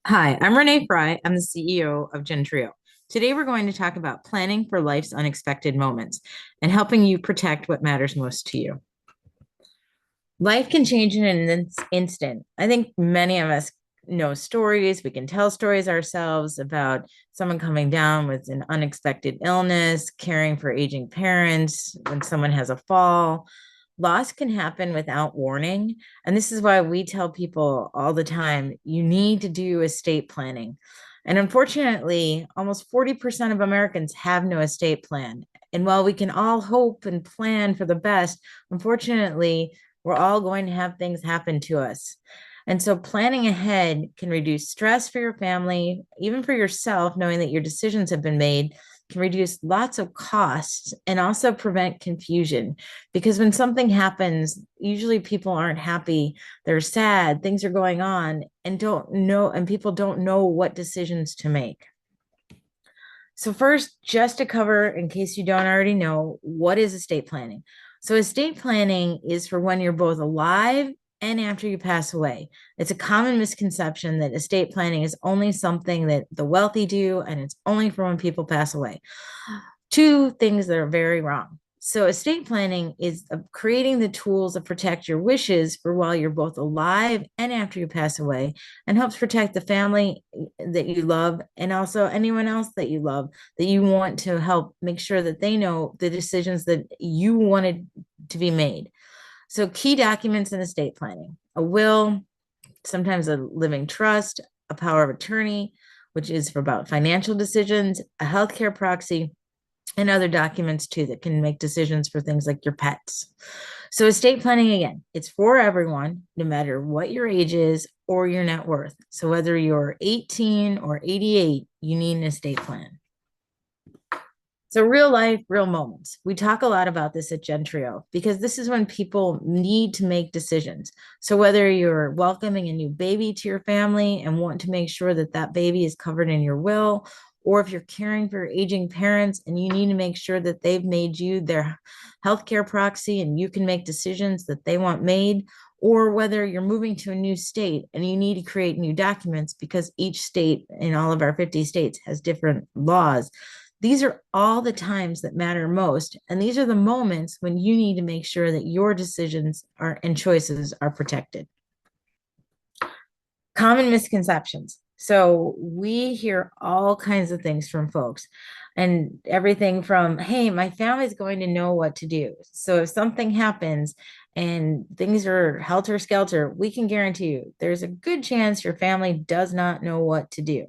Hi, I'm Renee Fry. I'm the CEO of Gentrio. Today, we're going to talk about planning for life's unexpected moments and helping you protect what matters most to you. Life can change in an instant. I think many of us know stories. We can tell stories ourselves about someone coming down with an unexpected illness, caring for aging parents, when someone has a fall. Loss can happen without warning. And this is why we tell people all the time you need to do estate planning. And unfortunately, almost 40% of Americans have no estate plan. And while we can all hope and plan for the best, unfortunately, we're all going to have things happen to us. And so planning ahead can reduce stress for your family, even for yourself, knowing that your decisions have been made can reduce lots of costs and also prevent confusion. Because when something happens, usually people aren't happy, they're sad, things are going on, and don't know, and people don't know what decisions to make. So, first, just to cover, in case you don't already know, what is estate planning? So, estate planning is for when you're both alive and after you pass away. It's a common misconception that estate planning is only something that the wealthy do and it's only for when people pass away. Two things that are very wrong. So, estate planning is creating the tools that protect your wishes for while you're both alive and after you pass away, and helps protect the family that you love and also anyone else that you love that you want to help make sure that they know the decisions that you wanted to be made. So, key documents in estate planning: a will, sometimes a living trust, a power of attorney, which is for about financial decisions, a healthcare proxy, and other documents too that can make decisions for things like your pets. So, estate planning, again, it's for everyone, no matter what your age is or your net worth. So, whether you're 18 or 88, you need an estate plan. So, real life, real moments. We talk a lot about this at Gentrio because this is when people need to make decisions. So, whether you're welcoming a new baby to your family and want to make sure that that baby is covered in your will, or if you're caring for your aging parents and you need to make sure that they've made you their healthcare proxy and you can make decisions that they want made, or whether you're moving to a new state and you need to create new documents because each state in all of our 50 states has different laws. These are all the times that matter most. And these are the moments when you need to make sure that your decisions are and choices are protected. Common misconceptions. So we hear all kinds of things from folks, and everything from, hey, my family's going to know what to do. So if something happens and things are helter skelter, we can guarantee you there's a good chance your family does not know what to do.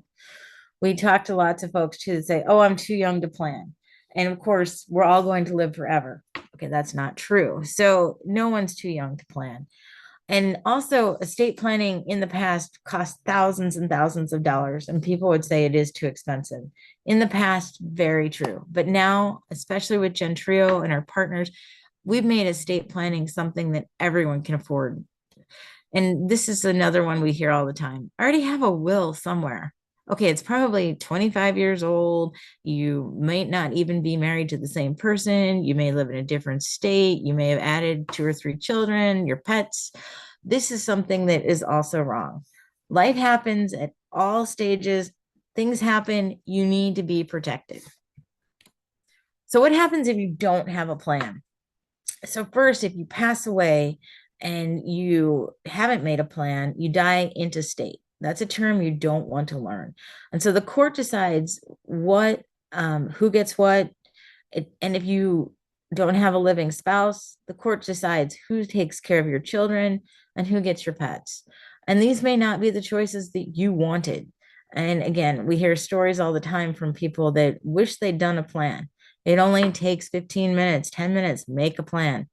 We talk to lots of folks too that say, oh, I'm too young to plan. And of course, we're all going to live forever. Okay, that's not true. So no one's too young to plan. And also, estate planning in the past cost thousands and thousands of dollars, and people would say it is too expensive. In the past, very true. But now, especially with Gentrio and our partners, we've made estate planning something that everyone can afford. And this is another one we hear all the time. I already have a will somewhere. Okay, it's probably 25 years old. You might not even be married to the same person. You may live in a different state. You may have added two or three children, your pets. This is something that is also wrong. Life happens at all stages. Things happen. You need to be protected. So, what happens if you don't have a plan? So, first, if you pass away and you haven't made a plan, you die intestate. That's a term you don't want to learn. And so the court decides who gets what. And if you don't have a living spouse, the court decides who takes care of your children and who gets your pets. And these may not be the choices that you wanted. And again, we hear stories all the time from people that wish they'd done a plan. It only takes 15 minutes, 10 minutes, make a plan.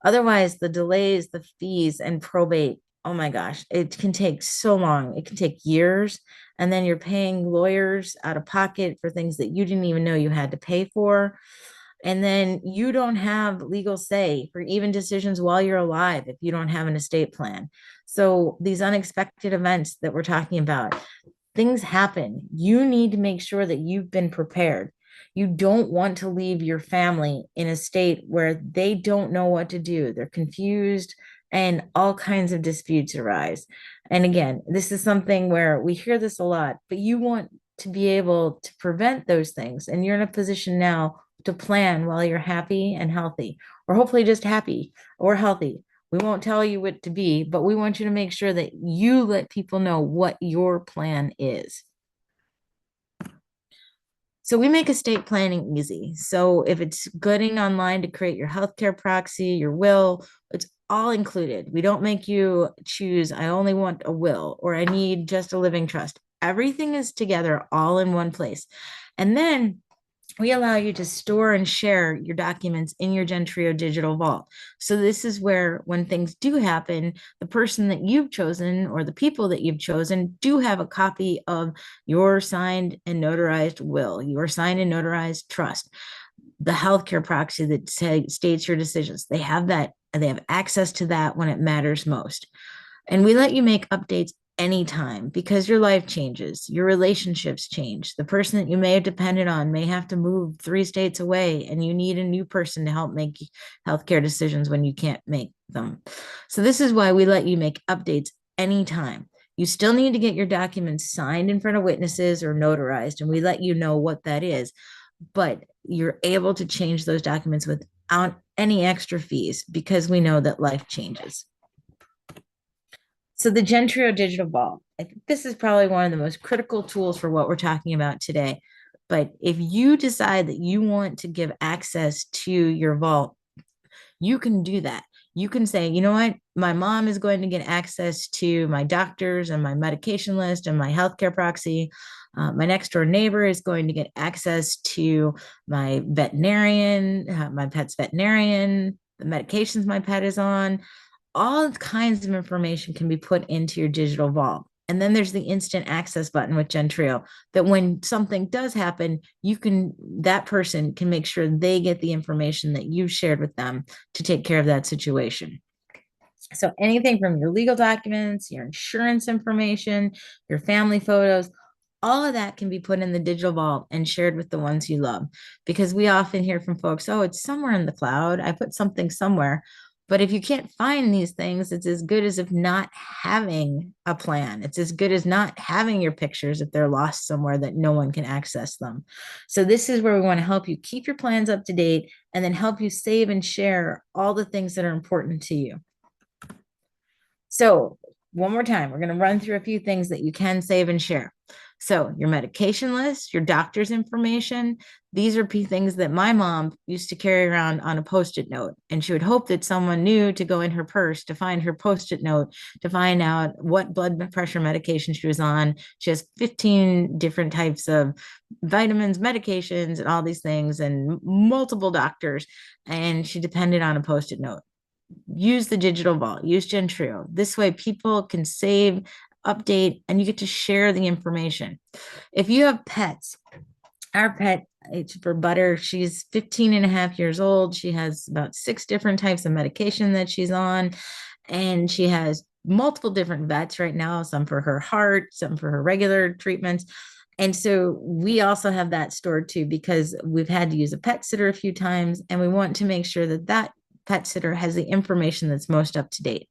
Otherwise, the delays, the fees, and probate, oh my gosh, it can take so long. It can take years. And then you're paying lawyers out of pocket for things that you didn't even know you had to pay for. And then you don't have legal say for even decisions while you're alive if you don't have an estate plan. So, these unexpected events that we're talking about, things happen. You need to make sure that you've been prepared. You don't want to leave your family in a state where they don't know what to do. They're confused and all kinds of disputes arise. And again, this is something where we hear this a lot, but you want to be able to prevent those things. And you're in a position now to plan while you're happy and healthy, or hopefully just happy or healthy. We won't tell you what to be, but we want you to make sure that you let people know what your plan is. So we make estate planning easy. So if it's getting online to create your healthcare proxy, your will, it's all included. We don't make you choose, I only want a will or I need just a living trust. Everything is together all in one place. And then we allow you to store and share your documents in your Gentrio digital vault. So this is where when things do happen, the person that you've chosen or the people that you've chosen do have a copy of your signed and notarized will, your signed and notarized trust, the healthcare proxy that states your decisions. They have that, and they have access to that when it matters most. And we let you make updates anytime because your life changes, your relationships change. The person that you may have depended on may have to move 3 states away, and you need a new person to help make healthcare decisions when you can't make them. So, this is why we let you make updates anytime. You still need to get your documents signed in front of witnesses or notarized, and we let you know what that is. But you're able to change those documents without any extra fees because we know that life changes. So the Gentrio Digital Vault, I think this is probably one of the most critical tools for what we're talking about today. But if you decide that you want to give access to your vault, you can do that. You can say, you know what, my mom is going to get access to my doctors and my medication list and my healthcare proxy. My next door neighbor is going to get access to my veterinarian, my pet's veterinarian, the medications my pet is on. All kinds of information can be put into your digital vault. And then there's the instant access button with Gentrio that when something does happen, that person can make sure they get the information that you shared with them to take care of that situation. So anything from your legal documents, your insurance information, your family photos, all of that can be put in the digital vault and shared with the ones you love. Because we often hear from folks, oh, it's somewhere in the cloud. I put something somewhere. But if you can't find these things, it's as good as if not having a plan. It's as good as not having your pictures if they're lost somewhere that no one can access them. So, this is where we want to help you keep your plans up to date and then help you save and share all the things that are important to you. So, one more time, we're going to run through a few things that you can save and share. So, your medication list, your doctor's information, these are things that my mom used to carry around on a post it note. And she would hope that someone knew to go in her purse to find her post it note to find out what blood pressure medication she was on. She has 15 different types of vitamins, medications, and all these things, and multiple doctors. And she depended on a post it note. Use the digital vault, use Gentrio. This way people can save, update, and you get to share the information. If you have pets, our pet, it's for Butter, she's 15 and a half years old. She has about 6 different types of medication that she's on, and she has multiple different vets right now, some for her heart, some for her regular treatments. And so we also have that stored too, because we've had to use a pet sitter a few times, and we want to make sure that that pet sitter has the information that's most up to date.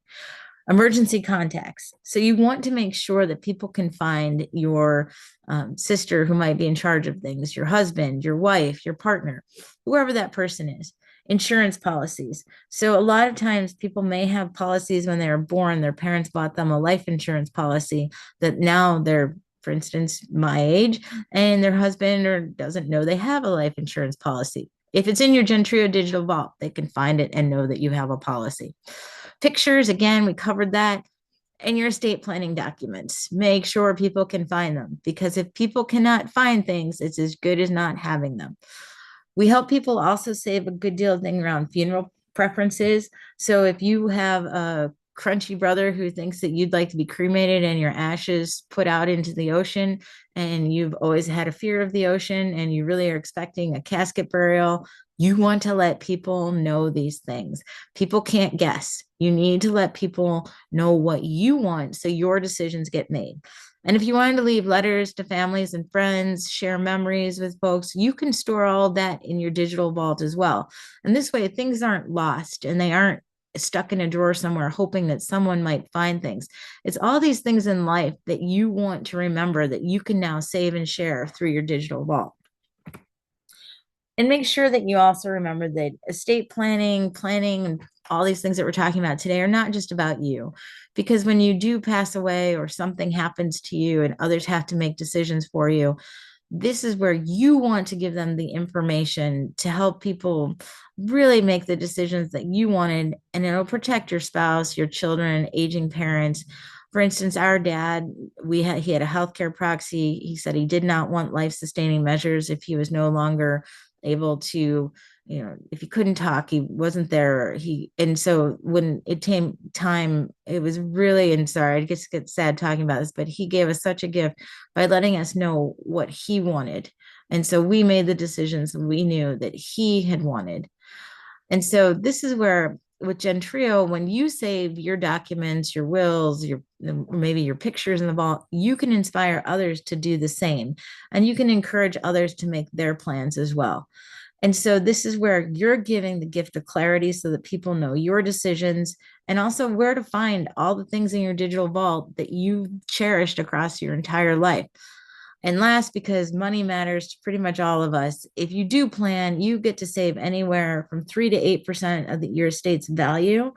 Emergency contacts. So you want to make sure that people can find your sister who might be in charge of things, your husband, your wife, your partner, whoever that person is. Insurance policies. So a lot of times people may have policies when they were born, their parents bought them a life insurance policy that now they're, for instance, my age, and their husband or doesn't know they have a life insurance policy. If it's in your Gentrio digital vault, they can find it and know that you have a policy. Pictures, again, we covered that. And your estate planning documents. Make sure people can find them, because if people cannot find things, it's as good as not having them. We help people also save a good deal of things around funeral preferences. So if you have a crunchy brother who thinks that you'd like to be cremated and your ashes put out into the ocean, and you've always had a fear of the ocean and you really are expecting a casket burial, you want to let people know these things. People can't guess. You need to let people know what you want so your decisions get made. And if you wanted to leave letters to families and friends, share memories with folks, you can store all that in your digital vault as well. And this way, things aren't lost and they aren't stuck in a drawer somewhere, hoping that someone might find things. It's all these things in life that you want to remember that you can now save and share through your digital vault. And make sure that you also remember that estate planning, and all these things that we're talking about today are not just about you. Because when you do pass away or something happens to you and others have to make decisions for you, this is where you want to give them the information to help people really make the decisions that you wanted, and it'll protect your spouse, your children, aging parents. For instance, our dad, he had a healthcare proxy. He said he did not want life-sustaining measures if he was no longer able to, if he couldn't talk, he wasn't there. And so when it came time, it was really, and sorry, I just get sad talking about this, but he gave us such a gift by letting us know what he wanted. And so we made the decisions we knew that he had wanted. And so this is where with Gentrio, when you save your documents, your wills, your maybe your pictures in the vault, you can inspire others to do the same. And you can encourage others to make their plans as well. And so this is where you're giving the gift of clarity so that people know your decisions and also where to find all the things in your digital vault that you cherished across your entire life. And last, because money matters to pretty much all of us, if you do plan, you get to save anywhere from 3 to 8% of your estate's value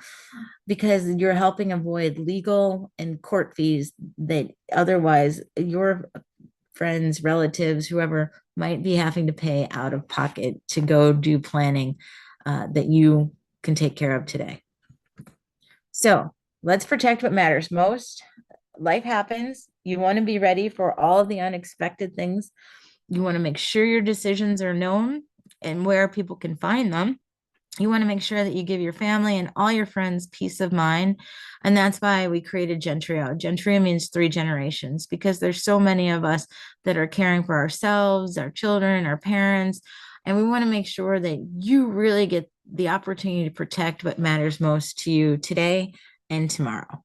because you're helping avoid legal and court fees that otherwise your friends, relatives, whoever might be having to pay out of pocket to go do planning that you can take care of today. So let's protect what matters most. Life happens. You want to be ready for all of the unexpected things. You want to make sure your decisions are known and where people can find them. You want to make sure that you give your family and all your friends peace of mind. And that's why we created Gentrio. Gentrio means 3 generations because there's so many of us that are caring for ourselves, our children, our parents. And we want to make sure that you really get the opportunity to protect what matters most to you today and tomorrow.